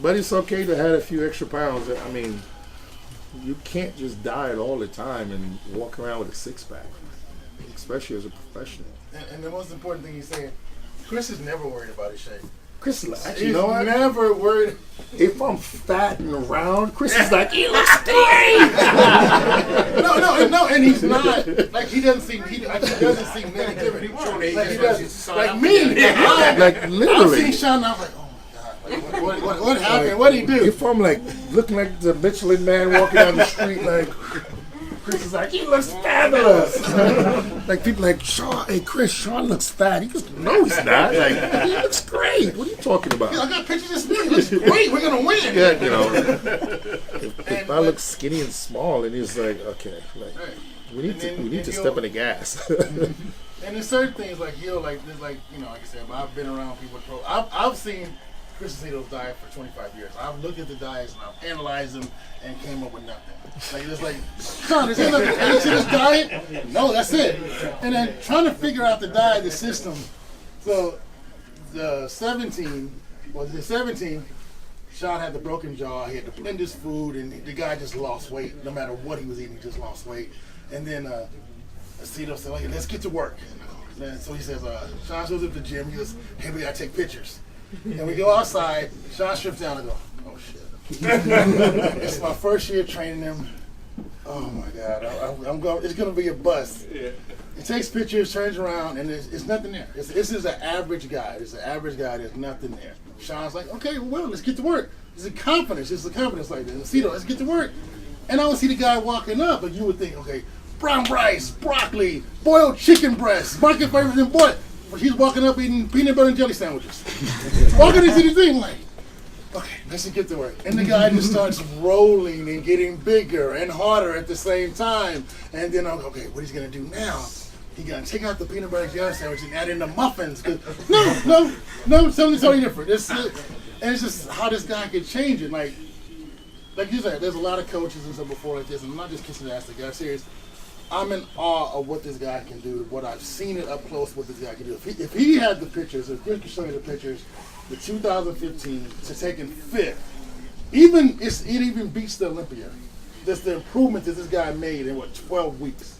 But it's okay to have a few extra pounds. I mean, you can't just diet all the time and walk around with a six-pack, especially as a professional. And the most important thing he's saying, Chris is never worried about his shape. Chris is like, actually, He's you know what? never worried. If I'm fat and round, Chris is like, he looks great. No, and he's not. Like, he doesn't see negativity. Like, he doesn't. Like me. Like, literally. I'm seeing Shawn, I'm like, oh. What happened? What did he do? If I'm like looking like the Michelin man walking down the street, like Chris is like, he looks fabulous. Like people like, Shawn, hey Chris, Shawn looks fat. He goes, no, he's not. Like, he looks great. What are you talking about? I got pictures of this. He looks great. We're gonna win. Yeah, you know. If I look skinny and small, and he's like, okay, like we need to step on the gas. And there's certain things like there's like I said, I've been around people. I've seen Chris Aceto's diet for 25 years. I've looked at the diets and I've analyzed them and came up with nothing. Like it's like, Shawn, is there nothing to this diet? No, that's it. And then trying to figure out the diet, the system. So the 17, Shawn had the broken jaw. He had to blend his food, and the guy just lost weight. No matter what he was eating, he just lost weight. And then Aceto said, okay, let's get to work. And so he says, Shawn shows up at the gym. He goes, hey, we gotta take pictures. And we go outside. Shawn strips down and go, oh shit. It's my first year training him. Oh my God, I'm going. It's gonna be a bust. Yeah. He takes pictures, turns around, and it's nothing there. This is an average guy. It's an average guy. There's nothing there. Shawn's like, okay, well, let's get to work. It's a confidence. It's a confidence like this. Aceto, let's get to work. And I would see the guy walking up, but you would think, okay, brown rice, broccoli, boiled chicken breast, market favorites and boy. But he's walking up eating peanut butter and jelly sandwiches. Walking into the thing like, okay, let's get to work. And the guy just starts rolling and getting bigger and harder at the same time. And then I'm okay, what he's gonna do now? He's gonna take out the peanut butter and jelly sandwich and add in the muffins. No, something totally different. And it's just how this guy could change it. Like you said, there's a lot of coaches and stuff before like this, and I'm not just kissing the ass. The guy, serious. I'm in awe of what this guy can do, what I've seen it up close, what this guy can do. If he had the pictures, if Chris could show you the pictures, the 2015 to taking fifth, it even beats the Olympia. Just the improvement that this guy made in 12 weeks.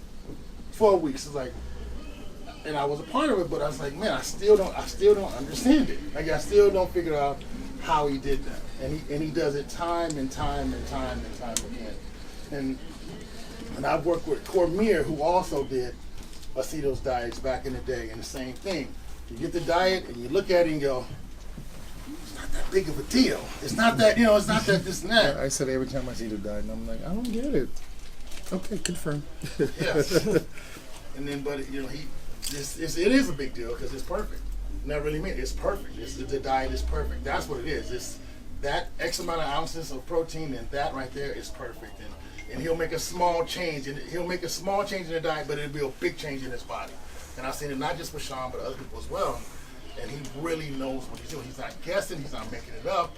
12 weeks. It's like, and I was a part of it, but I was like, man, I still don't understand it. Like I still don't figure out how he did that. And he does it time and time again. And I've worked with Cormier, who also did Aceto's diets back in the day, and the same thing. You get the diet, and you look at it and go, it's not that big of a deal. It's not that, it's not that this and that. I said every time I see the diet, and I'm like, I don't get it. Okay, confirm. Yes. And then, but, it is a big deal because it's perfect. Not really mean it's perfect. The diet is perfect. That's what it is. It's that X amount of ounces of protein, and that right there is perfect. And he'll make a small change, and he'll make a small change in the diet, but it'll be a big change in his body. And I've seen it not just with Shawn, but other people as well. And he really knows what he's doing. He's not guessing. He's not making it up.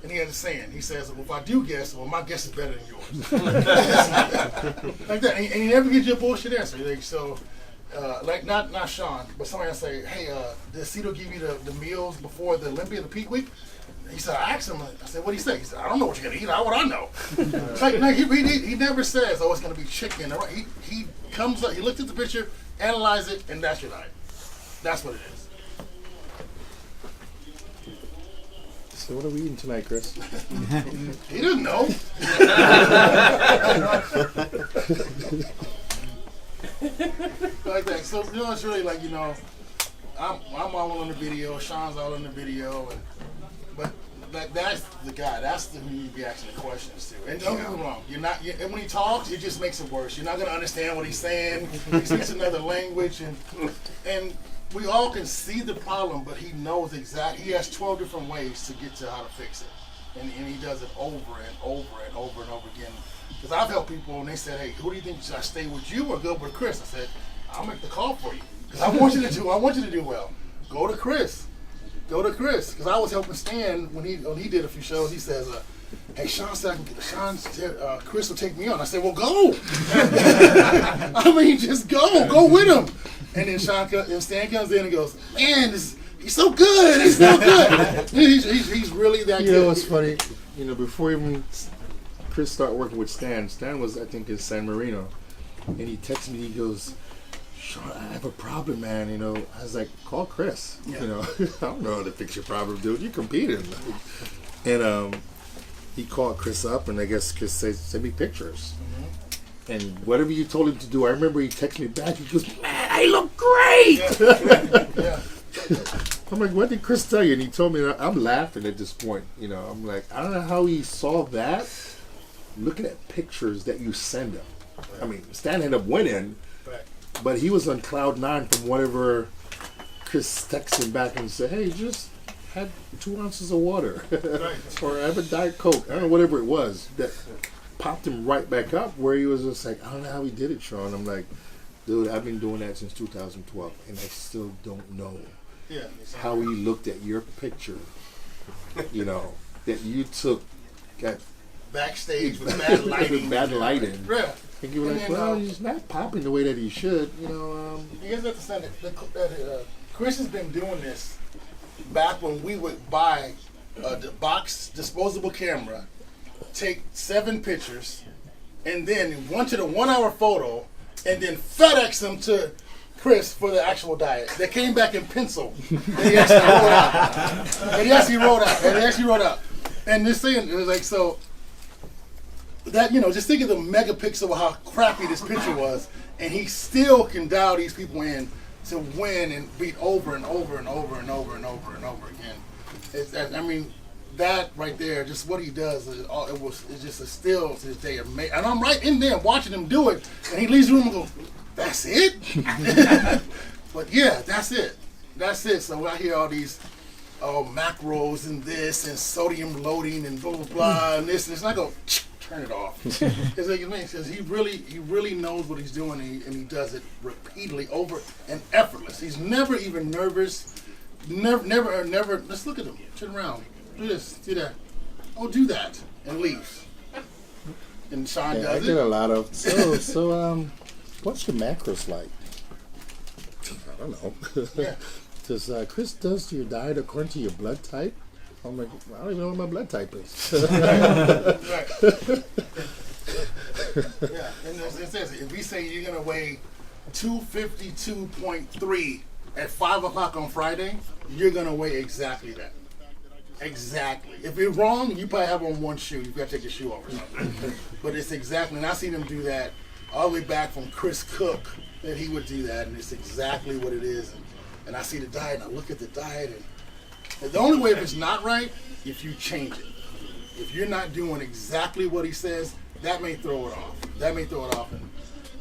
And he has a saying. He says, well, if I do guess, well, my guess is better than yours. Like that. And he never gives you a bullshit answer. Like, not Shawn, but somebody will say, hey, did Aceto give you the meals before the Olympia, the peak week? He said, I asked him, I said, what do you say? He said, I don't know what you're going to eat. How would I know? He never says, oh, it's going to be chicken. He comes up, he looked at the picture, analyzed it, and that's your diet. That's what it is. So what are we eating tonight, Chris? He doesn't know. Like that. So, it's really like, I'm all on the video, Shawn's all on the video, but that's the guy. That's who you be asking the questions to. And don't get me wrong. And when he talks, it just makes it worse. You're not going to understand what he's saying. He speaks another language, and we all can see the problem, but he knows exactly. He has 12 different ways to get to how to fix it, and he does it over and over and over and over again. Because I've helped people, and they said, "Hey, who do you think should I stay with you or go with Chris?" I said, "I'll make the call for you because I want you to do well. Go to Chris." Because I was helping Stan when he did a few shows. He says, hey, Shawn said, Chris will take me on. I said, well, go. I mean, just go with him. And then Stan comes in and goes, man, he's so good. He's so good. He's really that good. It's funny. Before even Chris started working with Stan was, I think, in San Marino. And he texted me, he goes, Shawn, I have a problem, man. I was like, call Chris. Yeah. I don't know how to fix your problem, dude. You competed. And he called Chris up, and I guess Chris said, send me pictures. Mm-hmm. And whatever you told him to do, I remember he texted me back. He goes, man, I look great. Yeah. I'm like, what did Chris tell you? And he told me, I'm laughing at this point. I'm like, I don't know how he saw that. Looking at pictures that you send him. Yeah. I mean, Stan ended up winning, Right. but he was on cloud 9 from whatever Chris texted him back and said, hey, just had 2 ounces of water. Right. Or have a Diet Coke. I don't know, whatever it was. That popped him right back up where he was just like, I don't know how he did it, Sean. I'm like, dude, I've been doing that since 2012, and I still don't know Yeah. how he looked at your picture, you know, that you took at Backstage with bad lighting. bad lighting. Yeah. And you were And like, then, well, he's not popping the way that he should, you know. You guys understand that Chris has been doing this back when we would buy the box disposable camera, take 7 pictures, and then wanted a 1-hour photo, and then FedEx them to Chris for the actual diet. They came back in pencil. They actually wrote out. And this thing, it was like, so that, you know, just think of the megapixel of how crappy this picture was, and he still can dial these people in to win and beat over and over and over and over and over and over again. I mean, that right there, just what he does, it's just a still to this day amazing. And I'm right in there watching him do it, and he leaves the room and goes, that's it? But yeah, that's it. That's it. So I hear all these macros and this and sodium loading and blah, blah, blah, and this, and it's like, turn it off. It's like, man, because he really knows what he's doing, and he does it repeatedly over and effortless. He's never even nervous. Never. Let's look at him. Turn around. Do this. Do that. Oh, do that, and leaves. And Sean I does get it. a lot of, what's your macros like? I don't know. Yeah. Does Chris does your diet according to your blood type? I'm like, I don't even know what my blood type is. Right. Yeah, and it says if we say you're gonna weigh 252.3 at 5 o'clock on Friday, you're gonna weigh exactly that. Exactly. If you're wrong, you probably have on one shoe. You gotta take your shoe off or something. But it's exactly, and I seen him do that all the way back from Chris Cook, that he would do that, and it's exactly what it is. And I see the diet, and I look at the diet, and the only way if it's not right, if you change it. If you're not doing exactly what he says, that may throw it off.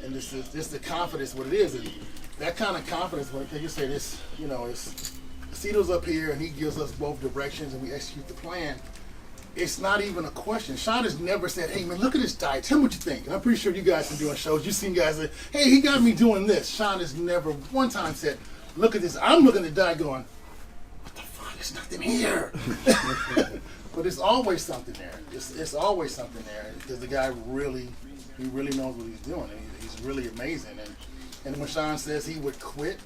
And this is just the confidence, what it is. And that kind of confidence, when you say this, you know, it's Cito's up here, and he gives us both directions, and we execute the plan. It's not even a question. Sean has never said, hey, man, look at this diet. Tell me what you think. And I'm pretty sure you guys been doing shows. You've seen guys say, hey, he got me doing this. Sean has never one time said, look at this. I'm looking at the diet going, what the fuck? There's nothing here. But it's always something there. It's always something there because the guy really knows what he's doing. And he's really amazing. And when Sean says he would quit,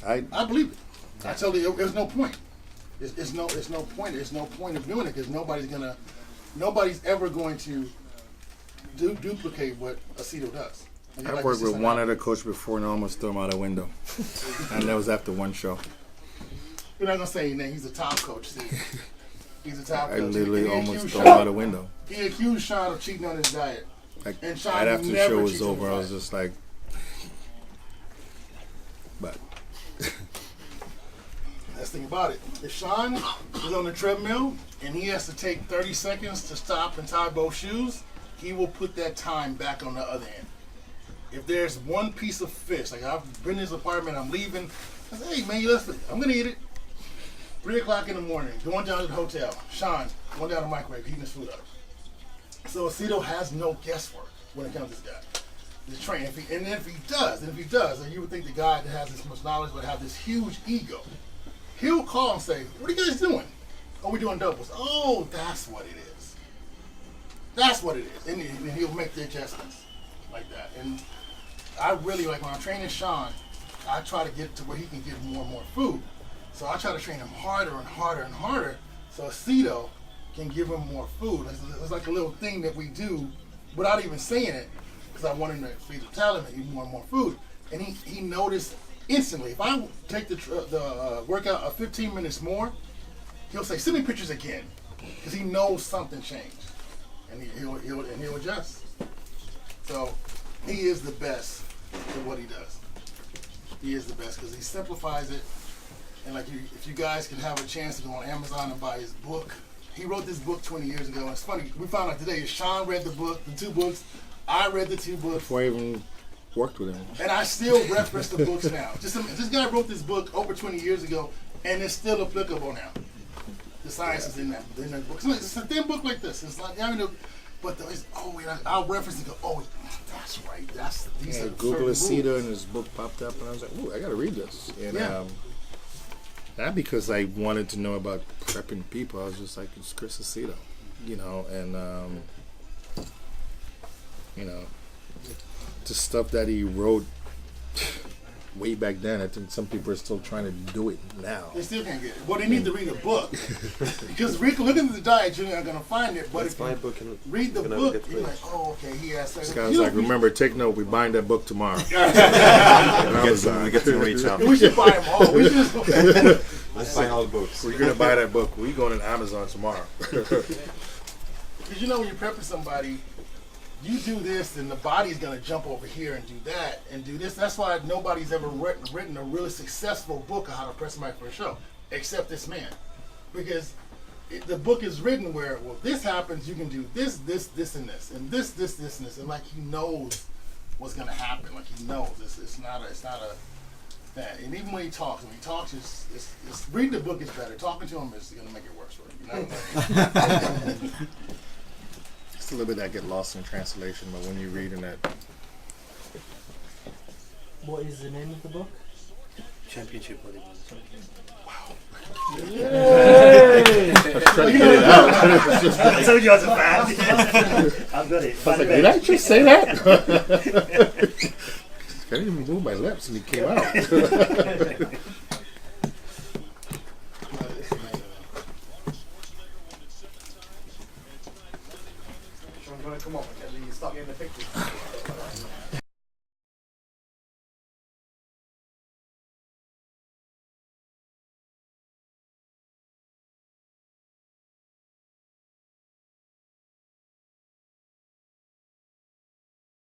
I believe it. I tell you, there's no point. There's no point. There's no point of doing it because nobody's ever going to duplicate what Cito does. And I like worked this with one other coach before and almost threw him out a window. And that was after one show. We're not gonna say his name. He's a top coach. See? He's a top coach. I literally And he almost accused threw him Sean- out a window. He accused Sean of cheating on his diet. Like, And Sean right after the never show was cheats on over, his I was diet. just like, but That's the thing about it. If Sean is on the treadmill and he has to take 30 seconds to stop and tie both shoes, he will put that time back on the other end. If there's one piece of fish, like I've been in his apartment, I'm leaving, I say, hey man, listen, I'm gonna eat it. 3 o'clock in the morning, going down to the hotel. Sean, going down to the microwave, heating his food up. So Cito has no guesswork when it comes to this guy. This train, if he does, and you would think the guy that has this much knowledge would have this huge ego. He'll call and say, what are you guys doing? Oh, we're doing doubles. Oh, that's what it is. That's what it is. And he'll make the adjustments like that. And I really, like when I'm training Sean, I try to get to where he can get more and more food. So I try to train him harder and harder and harder so Cito can give him more food. It's like a little thing that we do without even saying it because I want him to feed the talent and eat more and more food. And he noticed instantly. If I take the workout 15 minutes more, he'll say, "Send me pictures again," because he knows something changed, and he'll adjust. So he is the best at what he does. He is the best because he simplifies it. And like, if you guys can have a chance to go on Amazon and buy his book, he wrote this book 20 years ago. And it's funny, we found out today Sean read the book, the 2 books. I read the 2 books, Before I even worked with him. and I still reference the books now. This guy wrote this book over 20 years ago, and it's still applicable now. The science is in that book. It's a thin book like this. It's like, but I'll reference it and go, oh, that's right. These are Google certain Aceta rules. and his book popped up, and I was like, ooh, I gotta read this. And Yeah. not because I wanted to know about prepping people. I was just like, it's Chris Aceta, and the stuff that he wrote way back then. I think some people are still trying to do it now. They still can't get it. Well, they need to read a book. Because looking at the diet, you're not going to find it. But if you read the book, you're like, oh, okay, he has This certain... guy was like, remember, take note, we're buying that book tomorrow. We get to reach out. We should buy them all. We should Let's buy all the books. We're gonna buy that book. We're going to Amazon tomorrow. Because when you're prepping somebody, you do this, and the body's going to jump over here and do that and do this. That's why nobody's ever written a really successful book of how to prep somebody for a show, except this man. Because the book is written where, well, this happens, you can do this, this, this, and this, and this, and this, and like he knows what's going to happen. Like he knows. It's not a that. And even when he talks, it's reading the book is better. Talking to him is going to make it worse for you. It's a little bit that get lost in translation, but when you're reading it, What is the name of the book? Championship bodybuilding. I told you I was a fan. I've got it. I was like, did I just say that? I didn't even move my lips and it came out. Come on, you start getting the pictures.